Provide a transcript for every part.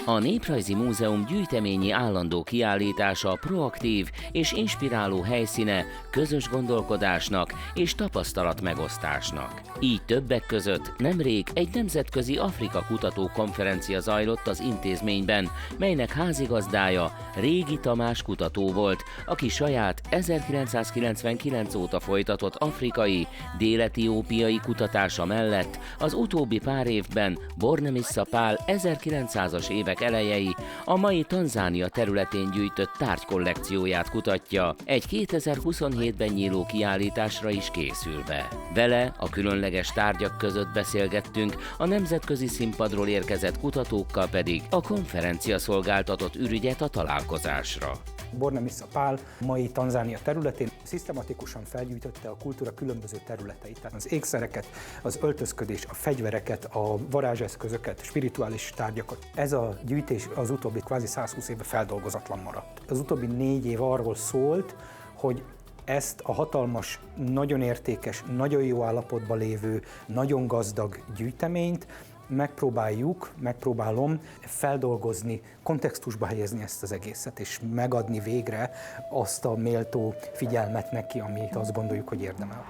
A Néprajzi Múzeum gyűjteményi állandó kiállítása proaktív és inspiráló helyszíne közös gondolkodásnak és tapasztalatmegosztásnak. Így többek között nemrég egy nemzetközi Afrika-kutató konferencia zajlott az intézményben, melynek házigazdája Régi Tamás kutató volt, aki saját 1999 óta folytatott afrikai, dél-etiópiai kutatása mellett az utóbbi pár évben Bornemisza Pál 1900-as évek elejei, a mai Tanzánia területén gyűjtött tárgykollekcióját kutatja, egy 2027-ben nyíló kiállításra is készülve. Vele a különleges tárgyak között beszélgettünk, a nemzetközi színpadról érkezett kutatókkal pedig a konferencia szolgáltatott ürügyet a találkozásra. Bornemisza Pál mai Tanzánia területén szisztematikusan felgyűjtötte a kultúra különböző területeit, tehát az ékszereket, az öltözködés, a fegyvereket, a varázseszközöket, spirituális tárgyakat. Ez a gyűjtés az utóbbi kvázi 120 éve feldolgozatlan maradt. Az utóbbi 4 év arról szólt, hogy ezt a hatalmas, nagyon értékes, nagyon jó állapotban lévő, nagyon gazdag gyűjteményt megpróbálom feldolgozni, kontextusba helyezni ezt az egészet, és megadni végre azt a méltó figyelmet neki, amit azt gondoljuk, hogy érdemel.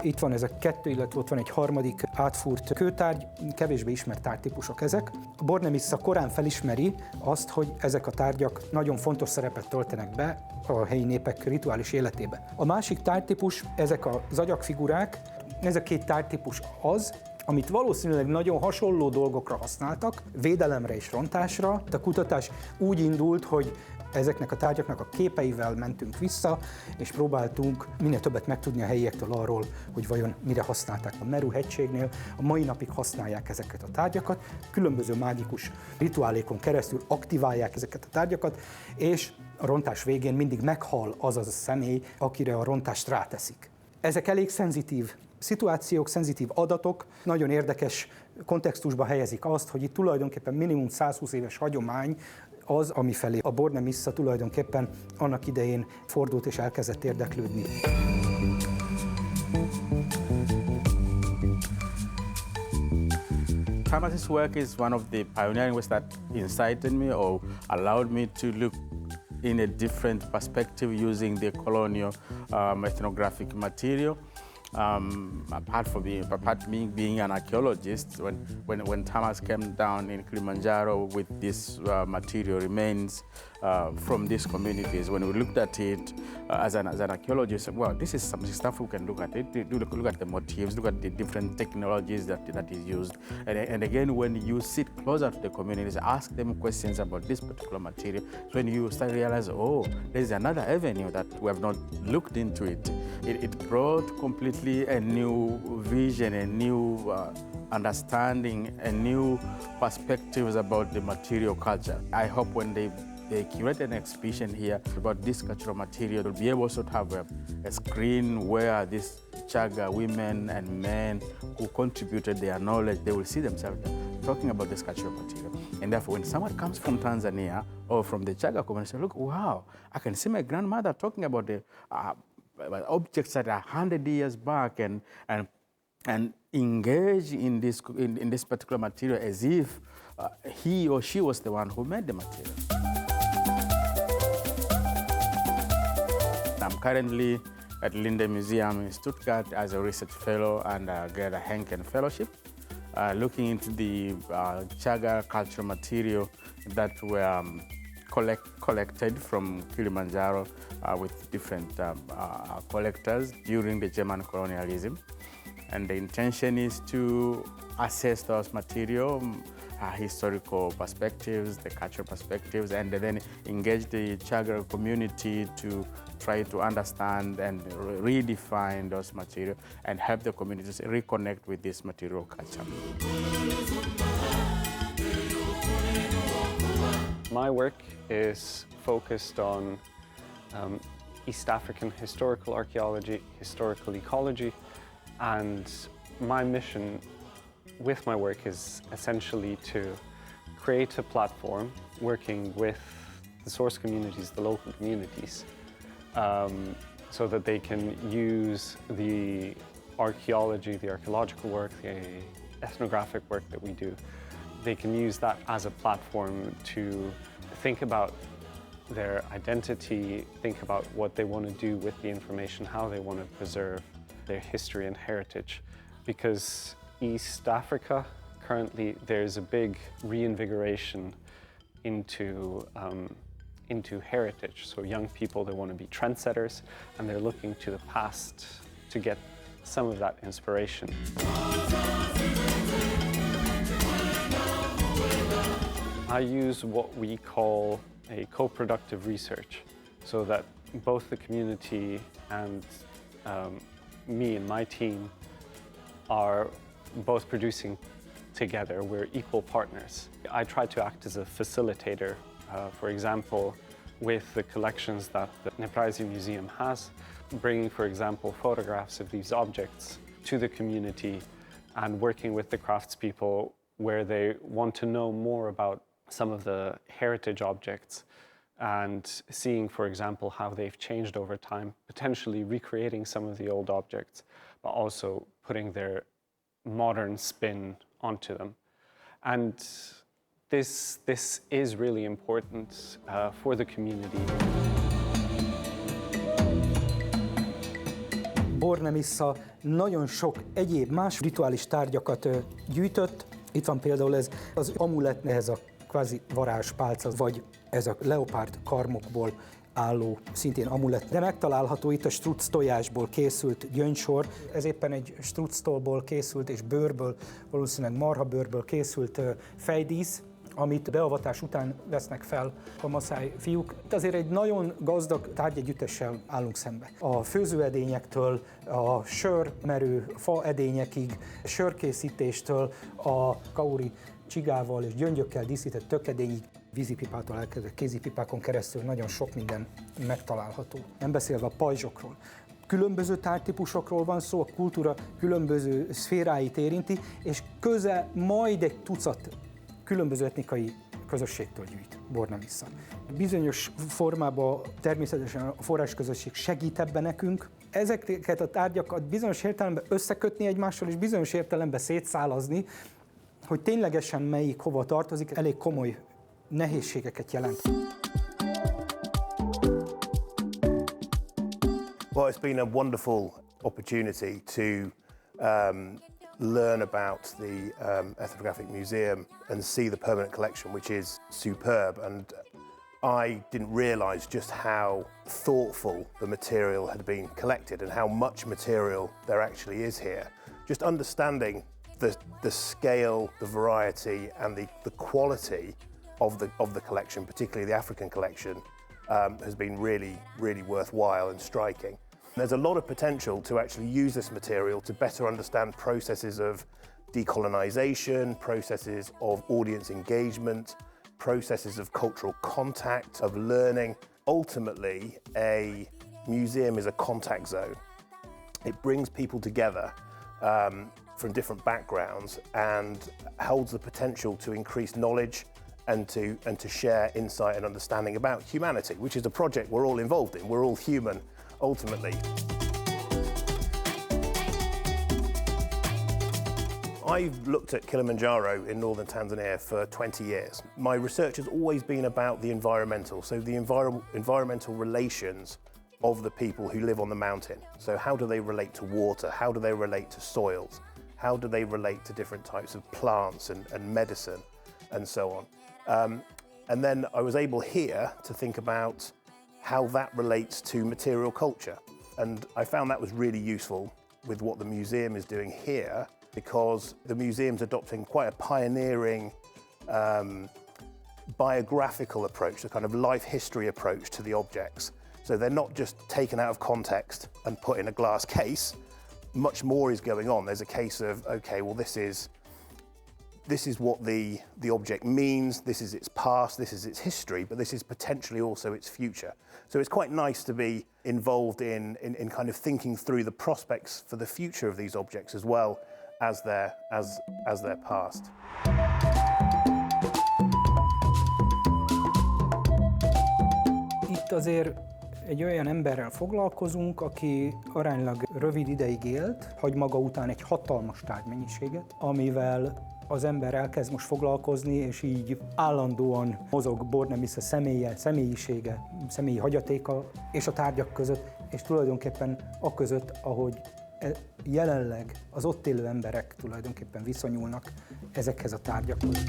Itt van ez a 2, illetve ott van egy harmadik átfúrt kőtárgy, kevésbé ismert tárgytípusok ezek. A Bornemisza korán felismeri azt, hogy ezek a tárgyak nagyon fontos szerepet töltenek be a helyi népek rituális életébe. A másik tárgytípus, ezek az agyagfigurák, ez a 2 tárgytípus az, amit valószínűleg nagyon hasonló dolgokra használtak, védelemre és rontásra. A kutatás úgy indult, hogy ezeknek a tárgyaknak a képeivel mentünk vissza, és próbáltunk minél többet megtudni a helyiektől arról, hogy vajon mire használták. A Meru hegységnél a mai napig használják ezeket a tárgyakat, különböző mágikus rituálékon keresztül aktiválják ezeket a tárgyakat, és a rontás végén mindig meghal az a személy, akire a rontást ráteszik. Ezek elég szenzitív szituációk, szenzitív adatok, nagyon érdekes kontextusba helyezik azt, hogy itt tulajdonképpen minimum 120 éves hagyomány az, amifelé a Bornemisza tulajdonképpen annak idején fordult és elkezdett érdeklődni. Tamas's work is one of the pioneering works that incited me or allowed me to look in a different perspective using the colonial ethnographic material. Apart me being an archaeologist, when Tamas came down in Kilimanjaro with this material remains from these communities, when we looked at it as an archaeologist, well, this is some stuff we can look at it. Look at the motifs, look at the different technologies that is used, and again, when you sit closer to the communities, ask them questions about this particular material. So when you start to realize, oh, there's another avenue that we have not looked into it. It brought completely a new vision, a new understanding, a new perspectives about the material culture. I hope when they curate an exhibition here about this cultural material, they'll be able also to have a screen where these Chaga women and men who contributed their knowledge, they will see themselves talking about this cultural material. And therefore, when someone comes from Tanzania or from the Chaga community, look, wow, I can see my grandmother talking about the objects that are 100 years back and engage in this particular material as if he or she was the one who made the material. I'm currently at Linde Museum in Stuttgart as a research fellow and get a Henken Fellowship, looking into the Chaga cultural material that were collected from Kilimanjaro with different collectors during the German colonialism. And the intention is to assess those material, historical perspectives, the cultural perspectives, and then engage the Chaga community to try to understand and redefine those material and help the communities reconnect with this material culture. My work is focused on East African historical archaeology, historical ecology, and my mission with my work is essentially to create a platform working with the source communities, the local communities, so that they can use the archaeology, the archaeological work, the ethnographic work that we do. They can use that as a platform to think about their identity, think about what they want to do with the information, how they want to preserve their history and heritage. Because East Africa, currently there's a big reinvigoration into heritage. So young people, they want to be trendsetters, and they're looking to the past to get some of that inspiration. I use what we call a co-productive research, so that both the community and me and my team are both producing together. We're equal partners. I try to act as a facilitator, for example, with the collections that the Néprajzi Museum has, bringing, for example, photographs of these objects to the community and working with the craftspeople where they want to know more about some of the heritage objects and seeing, for example, how they've changed over time, potentially recreating some of the old objects, but also putting their modern spin onto them. And this is really important for the community. Bornemisza nagyon sok egyéb más rituális tárgyakat gyűjtött. Itt van például ez az amulett, ez a kvázi varázspálca, vagy ez a leopárd karmokból álló, szintén amulett. De megtalálható itt a struc tojásból készült gyöngysor. Ez éppen egy structolból készült és bőrből, valószínűleg marhabőrből készült fejdísz, amit beavatás után vesznek fel a maszáj fiúk. Itt azért egy nagyon gazdag tárgyegyüttessel állunk szembe. A főzőedényektől, a sörmerő faedényekig, sörkészítéstől, a kauri csigával és gyöngyökkel díszített tökedényig, vízipipától elkezdve kézipipákon keresztül nagyon sok minden megtalálható. Nem beszélve a pajzsokról. Különböző tárgytípusokról van szó, a kultúra különböző szféráit érinti, és közel majd egy tucat különböző etnikai közösségtől gyűjt Bornemisza. Bizonyos formában természetesen a forrásközösség segít ebben nekünk. Ezeket a tárgyakat bizonyos értelemben összekötni egymással, és bizonyos értelemben szétszálazni, hogy ténylegesen melyik hova tartozik, elég komoly nehézségeket jelent. Well, it's been a wonderful opportunity to learn about the Ethnographic Museum and see the permanent collection, which is superb. And I didn't realise just how thoughtful the material had been collected and how much material there actually is here. Just understanding the scale, the variety and the quality of the collection, particularly the African collection, has been really, really worthwhile and striking. There's a lot of potential to actually use this material to better understand processes of decolonization, processes of audience engagement, processes of cultural contact, of learning. Ultimately, a museum is a contact zone. It brings people together from different backgrounds and holds the potential to increase knowledge and to share insight and understanding about humanity, which is a project we're all involved in. We're all human, ultimately. I've looked at Kilimanjaro in northern Tanzania for 20 years. My research has always been about the environmental, so the environmental relations of the people who live on the mountain. So how do they relate to water? How do they relate to soils? How do they relate to different types of plants and medicine and so on? And then I was able here to think about how that relates to material culture. And I found that was really useful with what the museum is doing here, because the museum's adopting quite a pioneering biographical approach, a kind of life history approach to the objects. So they're not just taken out of context and put in a glass case. Much more is going on. There's a case of, okay, well, this is what the object means, this is its past, this is its history, but this is potentially also its future. So it's quite nice to be involved in kind of thinking through the prospects for the future of these objects as well as their past. Itt azért egy olyan emberrel foglalkozunk, aki aránylag rövid ideig élt, hagy maga után egy hatalmas tárgymennyiséget, amivel az ember elkezd most foglalkozni, és így állandóan mozog Bornemisza személye, személyisége, személyi hagyatéka és a tárgyak között, és tulajdonképpen a között, ahogy jelenleg az ott élő emberek tulajdonképpen viszonyulnak ezekhez a tárgyakhoz.